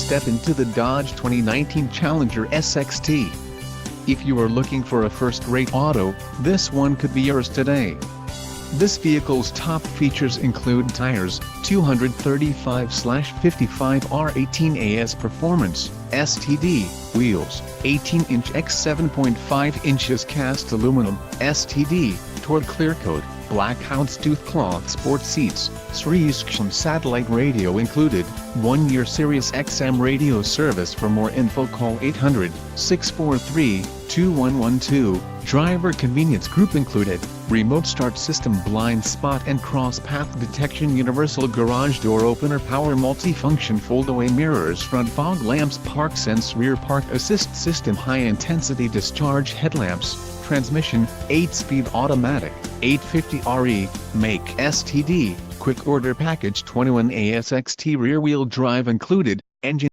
step into the Dodge 2019 Challenger SXT. If you are looking for a first-rate auto, this one could be yours today. This vehicle's top features include tires, 235/55 R18AS Performance, STD, wheels, 18-inch x 7.5 inches cast aluminum, STD, Toward Clear Coat, black houndstooth cloth sport seats, Sirius satellite radio included, 1-year Sirius XM radio service. For more info call 800-643-2112, driver convenience group included, remote start system, blind spot and cross path detection, universal garage door opener, power multifunction foldaway mirrors, front fog lamps, park sense rear park assist system, high intensity discharge headlamps, transmission, 8-speed automatic, 850RE, make STD, quick order package 21A SXT, rear wheel drive included, engine